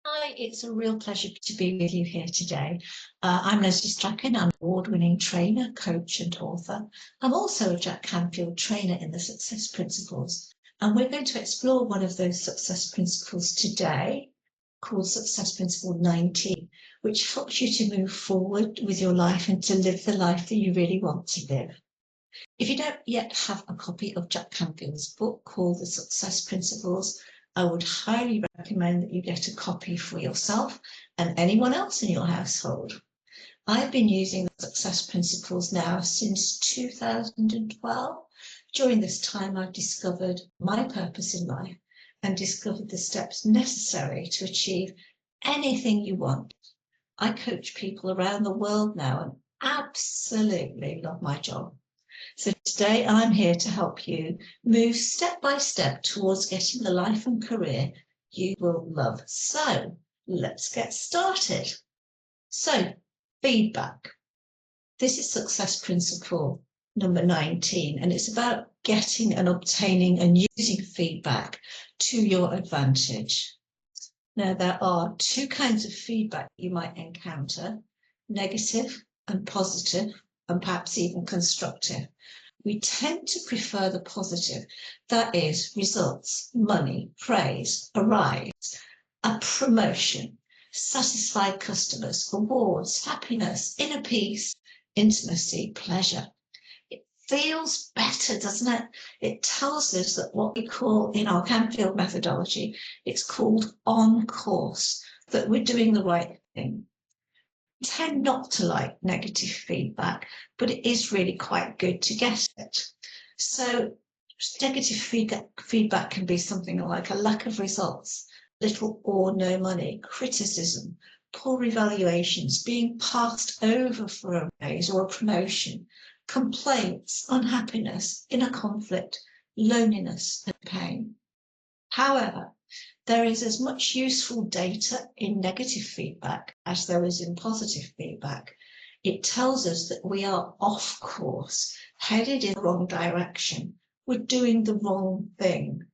Hi, it's a real pleasure to be with you here today. I'm Leslie Strachan. I'm an award-winning trainer, coach and author. I'm also a Jack Canfield trainer in the Success Principles. And we're going to explore one of those success principles today called Success Principle 19, which helps you to move forward with your life and to live the life that you really want to live. If you don't yet have a copy of Jack Canfield's book called The Success Principles, I would highly recommend that you get a copy for yourself and anyone else in your household. I've been using the Success Principles now since 2012. During this time, I've discovered my purpose in life and discovered the steps necessary to achieve anything you want. I coach people around the world now and absolutely love my job. So today I'm here to help you move step by step towards getting the life and career you will love. So let's get started. So feedback. This is success principle number 19, and it's about getting and obtaining and using feedback to your advantage. Now, there are two kinds of feedback you might encounter: negative and positive, and perhaps even constructive. We tend to prefer the positive, that is, results, money, praise, a rise, a promotion, satisfied customers, awards, happiness, inner peace, intimacy, pleasure. It feels better, doesn't it? It tells us that what we call in our Canfield methodology, it's called on course, that we're doing the right thing. We tend not to like negative feedback, but it is really quite good to get it. So negative feedback can be something like a lack of results, little or no money, criticism, poor evaluations, being passed over for a raise or a promotion, complaints, unhappiness, inner conflict, loneliness and pain. However, there is as much useful data in negative feedback as there is in positive feedback. It tells us that we are off course, headed in the wrong direction. We're doing the wrong thing.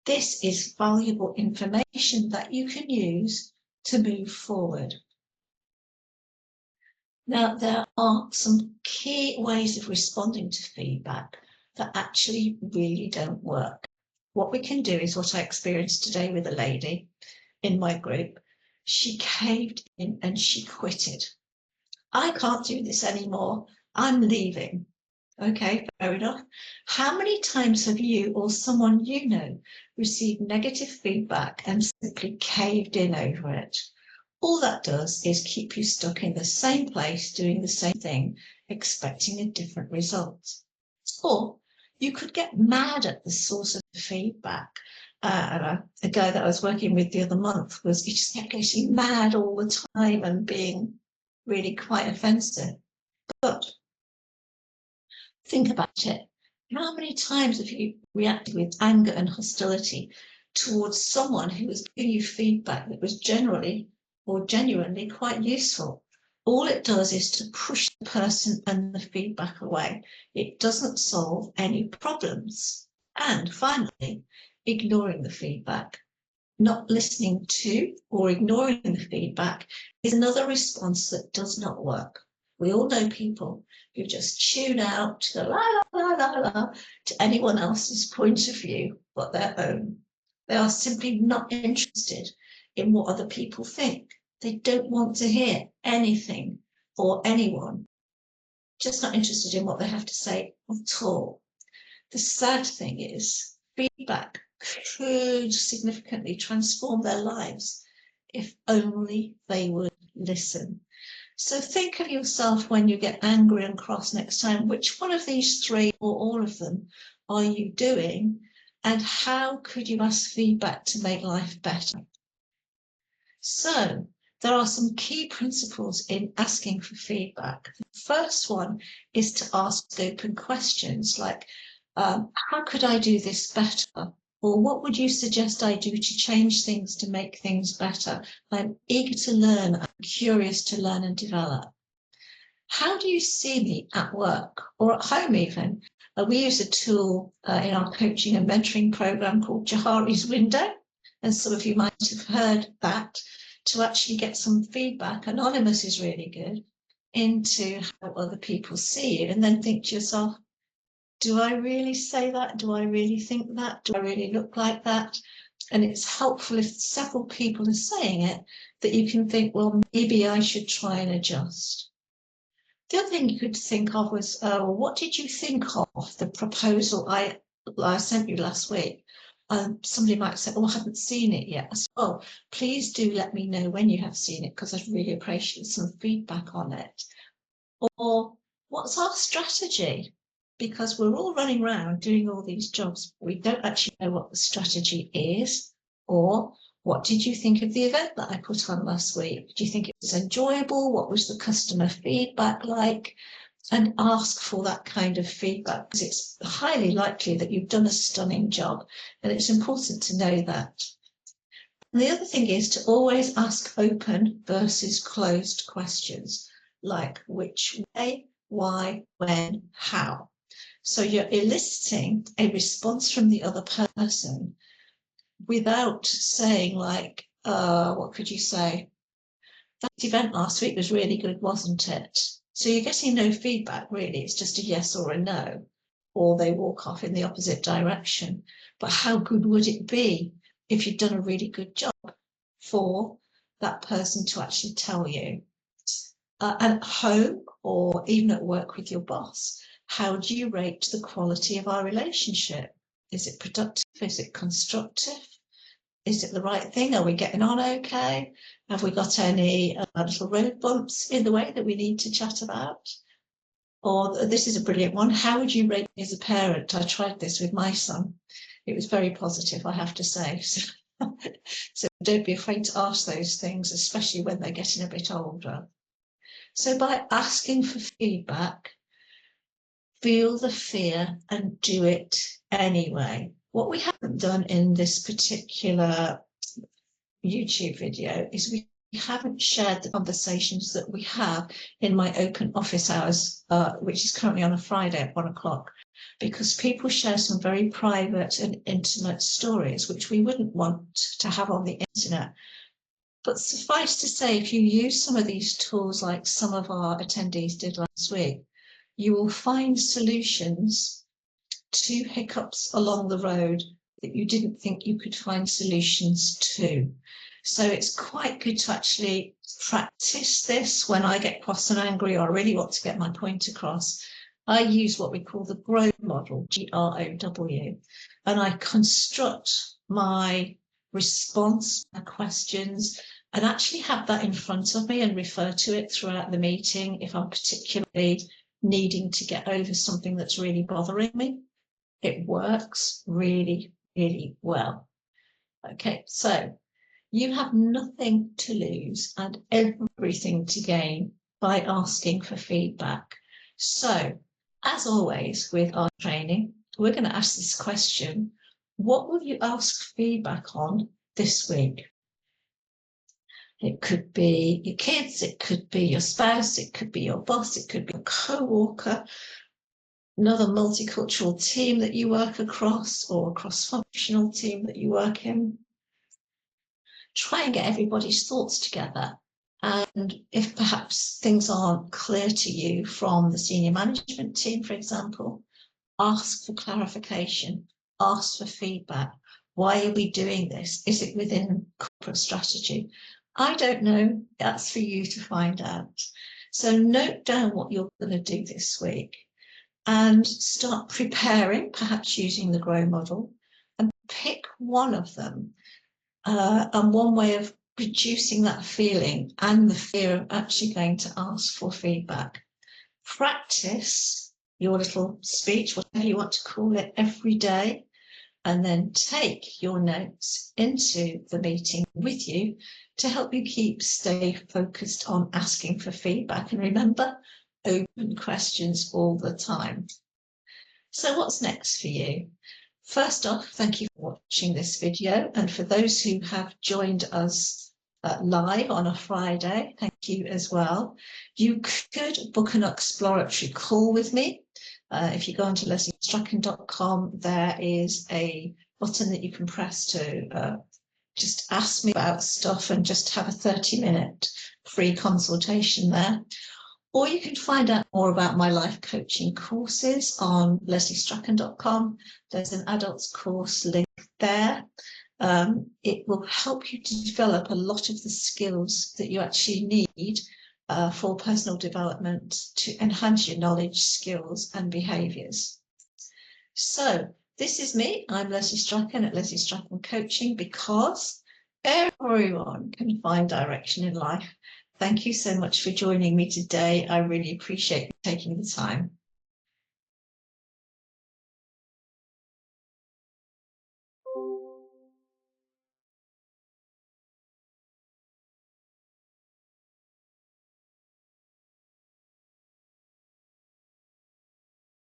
This is valuable information that you can use to move forward. Now, there are some key ways of responding to feedback that actually really don't work. What we can do is what I experienced today with a lady in my group. She caved in and she quitted. I can't do this anymore. I'm leaving. Okay, fair enough. How many times have you or someone you know received negative feedback and simply caved in over it? All that does is keep you stuck in the same place, doing the same thing, expecting a different result. Or you could get mad at the source of the feedback. A guy that I was working with the other month he just kept getting mad all the time and being really quite offensive. But think about it. How many times have you reacted with anger and hostility towards someone who was giving you feedback that was generally or genuinely quite useful? All it does is to push the person and the feedback away. It doesn't solve any problems. And finally, ignoring the feedback. Not listening to or ignoring the feedback is another response that does not work. We all know people who just tune out to the la la la la la to anyone else's point of view but their own. They are simply not interested in what other people think. They don't want to hear anything or anyone, just not interested in what they have to say at all. The sad thing is, feedback could significantly transform their lives if only they would listen. So think of yourself when you get angry and cross next time. Which one of these three or all of them are you doing? And how could you ask feedback to make life better? So there are some key principles in asking for feedback. The first one is to ask open questions like, how could I do this better? Or what would you suggest I do to change things, to make things better? I'm eager to learn, I'm curious to learn and develop. How do you see me at work or at home even? We use a tool in our coaching and mentoring program called Johari's Window. and some of you might have heard that, to actually get some feedback, anonymous is really good, into how other people see you, and then think to yourself, do I really say that? Do I really think that? Do I really look like that? And it's helpful if several people are saying it, that you can think, well, maybe I should try and adjust. The other thing you could think of was, what did you think of the proposal I sent you last week? Somebody might say, oh, I haven't seen it yet. I said, oh, please do let me know when you have seen it, because I'd really appreciate some feedback on it. Or what's our strategy? Because we're all running around doing all these jobs. We don't actually know what the strategy is. Or what did you think of the event that I put on last week? Do you think it was enjoyable? What was the customer feedback like? And ask for that kind of feedback, because it's highly likely that you've done a stunning job, and it's important to know that. And the other thing is to always ask open versus closed questions, like which way, why, when, how. So you're eliciting a response from the other person without saying, like, what could you say? That event last week was really good, wasn't it? So you're getting no feedback, really. It's just a yes or a no, or they walk off in the opposite direction. But how good would it be if you'd done a really good job for that person to actually tell you? And at home, or even at work with your boss, how do you rate the quality of our relationship? Is it productive? Is it constructive? Is it the right thing? Are we getting on okay? Have we got any little road bumps in the way that we need to chat about? Or this is a brilliant one. How would you rate me as a parent? I tried this with my son. It was very positive, I have to say. So don't be afraid to ask those things, especially when they're getting a bit older. So by asking for feedback, feel the fear and do it anyway. What we haven't done in this particular YouTube video is we haven't shared the conversations that we have in my open office hours, which is currently on a Friday at 1 o'clock, because people share some very private and intimate stories, which we wouldn't want to have on the internet. But suffice to say, if you use some of these tools like some of our attendees did last week, you will find solutions to hiccups along the road that you didn't think you could find solutions to. So it's quite good to actually practice this. When I get cross and angry, or I really want to get my point across, I use what we call the GROW model, GROW, and I construct my response, my questions, and actually have that in front of me and refer to it throughout the meeting if I'm particularly needing to get over something that's really bothering me. It works really, really well. Okay, so you have nothing to lose and everything to gain by asking for feedback. So, as always with our training, we're going to ask this question: what will you ask feedback on this week? It could be your kids, it could be your spouse, it could be your boss, it could be a co-worker, another multicultural team that you work across, or a cross-functional team that you work in. Try and get everybody's thoughts together. And if perhaps things aren't clear to you from the senior management team, for example, ask for clarification, ask for feedback. Why are we doing this? Is it within corporate strategy? I don't know. That's for you to find out. So note down what you're going to do this week and start preparing, perhaps using the GROW model, and pick one of them. And one way of reducing that feeling and the fear of actually going to ask for feedback. Practice your little speech, whatever you want to call it, every day, and then take your notes into the meeting with you to help you stay focused on asking for feedback. And remember, open questions all the time. So what's next for you? First off, thank you for watching this video, and for those who have joined us live on a Friday, thank you as well. You could book an exploratory call with me. If you go onto lesliestrachan.com, there is a button that you can press to just ask me about stuff and just have a 30-minute free consultation there. Or you can find out more about my life coaching courses on lesliestrachan.com. There's an adults course link there. It will help you to develop a lot of the skills that you actually need for personal development to enhance your knowledge, skills and behaviours. So this is me. I'm Leslie Strachan at Leslie Strachan Coaching, because everyone can find direction in life. Thank you so much for joining me today. I really appreciate you taking the time.